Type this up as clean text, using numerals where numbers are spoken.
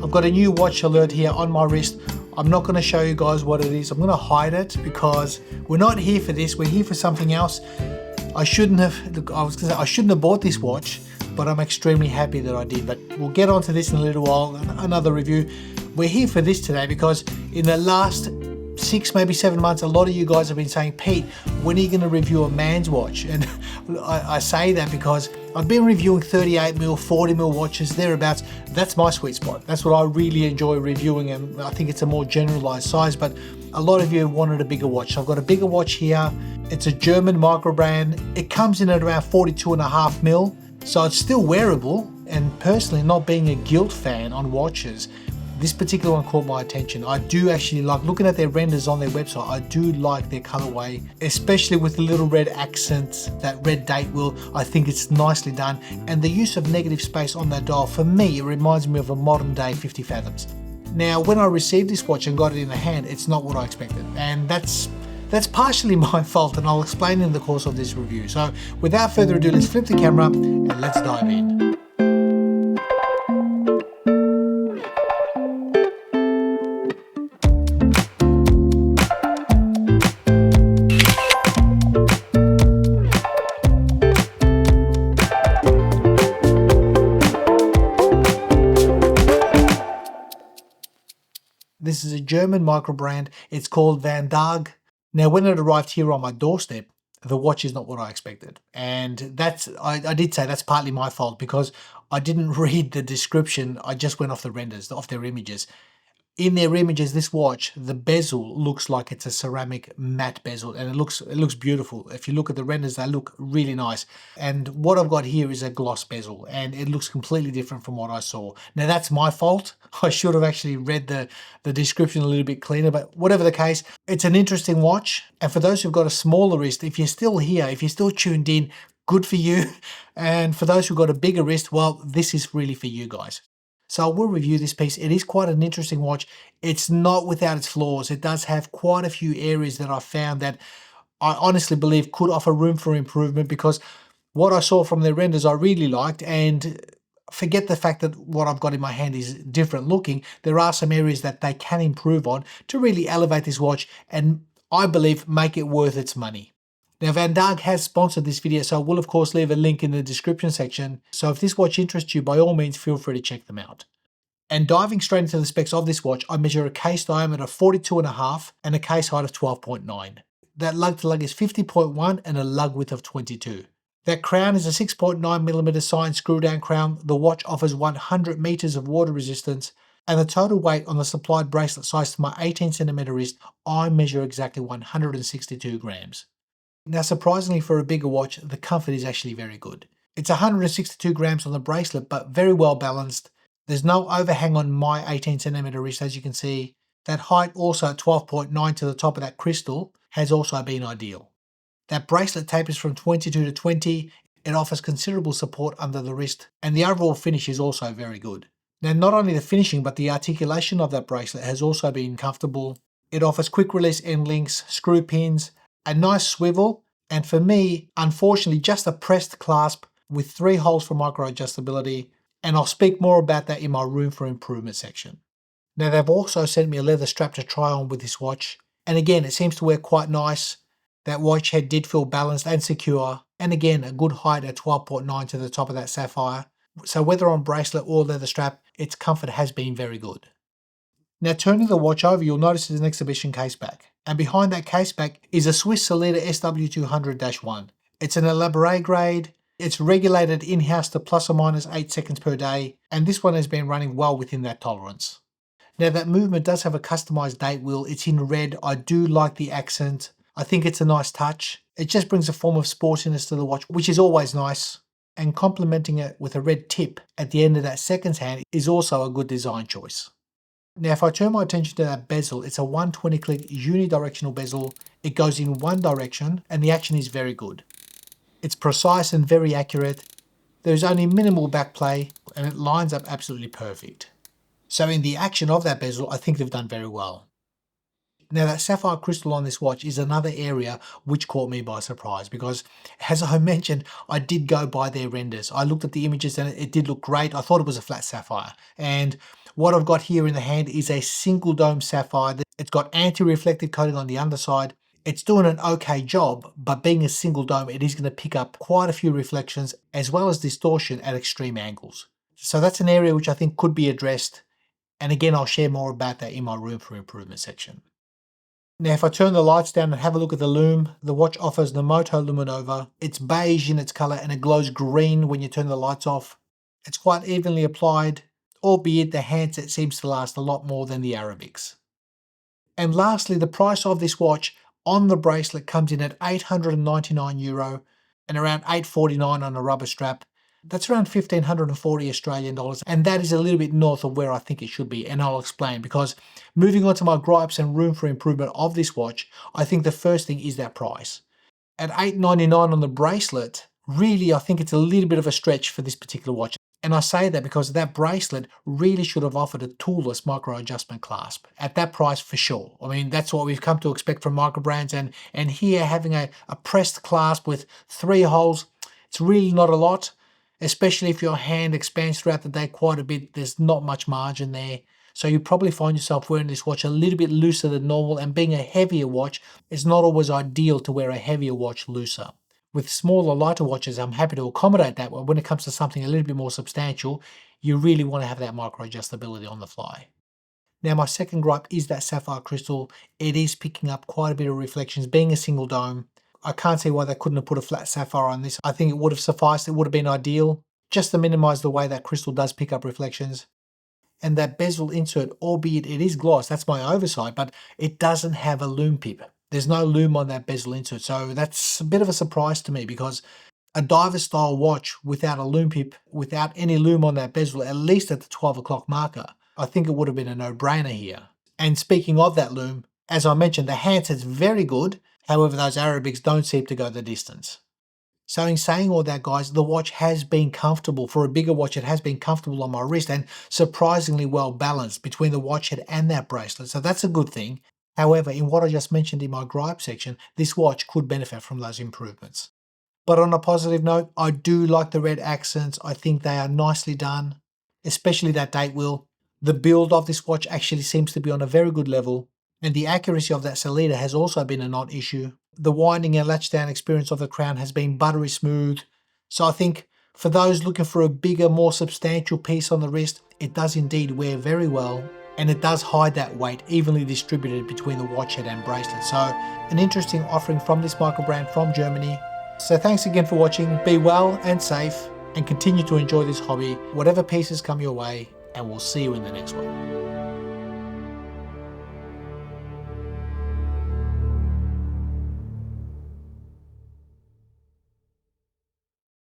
I've got a new watch alert here on my wrist. I'm not going to show you guys what it is. I'm going to hide it because we're not here for this. We're here for something else. I shouldn't have bought this watch, but I'm extremely happy that I did. But we'll get onto this in a little while, another review. We're here for this today because in the last 6, maybe 7 months, a lot of you guys have been saying, Pete, when are you going to review a man's watch? And I say that because I've been reviewing 38mm, 40mm watches, thereabouts. That's my sweet spot. That's what I really enjoy reviewing, and I think it's a more generalized size, but a lot of you wanted a bigger watch. So I've got a bigger watch here. It's a German Microbrand. It comes in at around 42.5mm, so it's still wearable. And personally, not being a gilt fan on watches, this particular one caught my attention. I do actually like looking at their renders on their website. I do like their colorway, especially with the little red accents, that red date wheel. I think it's nicely done. And the use of negative space on that dial, for me, it reminds me of a modern day 50 fathoms. Now, when I received this watch and got it in the hand, it's not what I expected. And that's partially my fault, and I'll explain in the course of this review. So without further ado, let's flip the camera and let's dive in. This is a German Microbrand. It's called VANDAAG. Now, when it arrived here on my doorstep, the watch is not what I expected. And I did say that's partly my fault because I didn't read the description. I just went off the renders, off their images. In their images, this watch, the bezel looks like it's a ceramic matte bezel, and it looks beautiful. If you look at the renders, they look really nice. And what I've got here is a gloss bezel, and it looks completely different from what I saw. Now, that's my fault. I should have actually read the description a little bit cleaner, but whatever the case, it's an interesting watch. And for those who've got a smaller wrist, if you're still here, if you're still tuned in, good for you. And for those who've got a bigger wrist, well, this is really for you guys. So I will review this piece. It is quite an interesting watch. It's not without its flaws. It does have quite a few areas that I found that I honestly believe could offer room for improvement, because what I saw from their renders I really liked, and forget the fact that what I've got in my hand is different looking. There are some areas that they can improve on to really elevate this watch and I believe make it worth its money. Now, VANDAAG has sponsored this video, so I will of course leave a link in the description section. So if this watch interests you, by all means, feel free to check them out. And diving straight into the specs of this watch, I measure a case diameter of 42.5 and a case height of 12.9. That lug to lug is 50.1 and a lug width of 22. That crown is a 6.9mm signed screw down crown. The watch offers 100 meters of water resistance, and the total weight on the supplied bracelet size to my 18cm wrist, I measure exactly 162 grams. Now, surprisingly for a bigger watch, the comfort is actually very good. It's 162 grams on the bracelet, but very well balanced. There's no overhang on my 18cm wrist, as you can see. That height also at 12.9 to the top of that crystal has also been ideal. That bracelet tapers from 22 to 20. It offers considerable support under the wrist, and the overall finish is also very good. Now, not only the finishing, but the articulation of that bracelet has also been comfortable. It offers quick release end links, screw pins, a nice swivel, and for me, unfortunately, just a pressed clasp with 3 holes for micro adjustability, and I'll speak more about that in my room for improvement section. Now, they've also sent me a leather strap to try on with this watch, and again, it seems to wear quite nice. That watch head did feel balanced and secure, and again, a good height at 12.9 to the top of that sapphire. So whether on bracelet or leather strap, its comfort has been very good. Now, turning the watch over, you'll notice there's an exhibition case back. And behind that case back is a Swiss Solida SW200-1. It's an elaborate grade. It's regulated in-house to plus or minus 8 seconds per day. And this one has been running well within that tolerance. Now, that movement does have a customized date wheel. It's in red. I do like the accent. I think it's a nice touch. It just brings a form of sportiness to the watch, which is always nice. And complementing it with a red tip at the end of that seconds hand is also a good design choice. Now, if I turn my attention to that bezel, it's a 120-click unidirectional bezel. It goes in one direction and the action is very good. It's precise and very accurate. There's only minimal backplay and it lines up absolutely perfect. So in the action of that bezel, I think they've done very well. Now that sapphire crystal on this watch is another area which caught me by surprise because, as I mentioned, I did go by their renders. I looked at the images and it did look great. I thought it was a flat sapphire. And what I've got here in the hand is a single dome sapphire. It's got anti-reflective coating on the underside. It's doing an okay job, but being a single dome, it is going to pick up quite a few reflections as well as distortion at extreme angles. So that's an area which I think could be addressed. And again, I'll share more about that in my room for improvement section. Now, if I turn the lights down and have a look at the lume, the watch offers the Moto Luminova. It's beige in its color and it glows green when you turn the lights off. It's quite evenly applied, albeit the handset seems to last a lot more than the Arabics. And lastly, the price of this watch on the bracelet comes in at €899 and around $849 on a rubber strap. That's around 1,540 Australian dollars, and that is a little bit north of where I think it should be, and I'll explain. Because moving on to my gripes and room for improvement of this watch, I think the first thing is that price. At $899 on the bracelet, really I think it's a little bit of a stretch for this particular watch. And I say that because that bracelet really should have offered a toolless micro adjustment clasp at that price for sure. I mean, that's what we've come to expect from Microbrands, and here having a pressed clasp with 3 holes, it's really not a lot. Especially if your hand expands throughout the day quite a bit, there's not much margin there. So you probably find yourself wearing this watch a little bit looser than normal, and being a heavier watch, it's not always ideal to wear a heavier watch looser. With smaller, lighter watches, I'm happy to accommodate that, but when it comes to something a little bit more substantial, you really want to have that micro adjustability on the fly. Now my second gripe is that sapphire crystal. It is picking up quite a bit of reflections, being a single dome. I can't see why they couldn't have put a flat sapphire on this. I think it would have sufficed, it would have been ideal, just to minimize the way that crystal does pick up reflections. And that bezel insert, albeit it is gloss, that's my oversight, but it doesn't have a lume pip. There's no lume on that bezel insert, so that's a bit of a surprise to me, because a diver style watch without a lume pip, without any lume on that bezel, at least at the 12 o'clock marker, I think it would have been a no-brainer here. And speaking of that lume, as I mentioned, the handset's very good. However, those Arabics don't seem to go the distance. So in saying all that, guys, the watch has been comfortable. For a bigger watch, it has been comfortable on my wrist and surprisingly well balanced between the watch head and that bracelet. So that's a good thing. However, in what I just mentioned in my gripe section, this watch could benefit from those improvements. But on a positive note, I do like the red accents. I think they are nicely done, especially that date wheel. The build of this watch actually seems to be on a very good level. And the accuracy of that salida has also been a non-issue. The winding and latch down experience of the crown has been buttery smooth. So I think for those looking for a bigger, more substantial piece on the wrist, it does indeed wear very well. And it does hide that weight evenly distributed between the watch head and bracelet. So an interesting offering from this Microbrand from Germany. So thanks again for watching. Be well and safe and continue to enjoy this hobby, whatever pieces come your way, and we'll see you in the next one.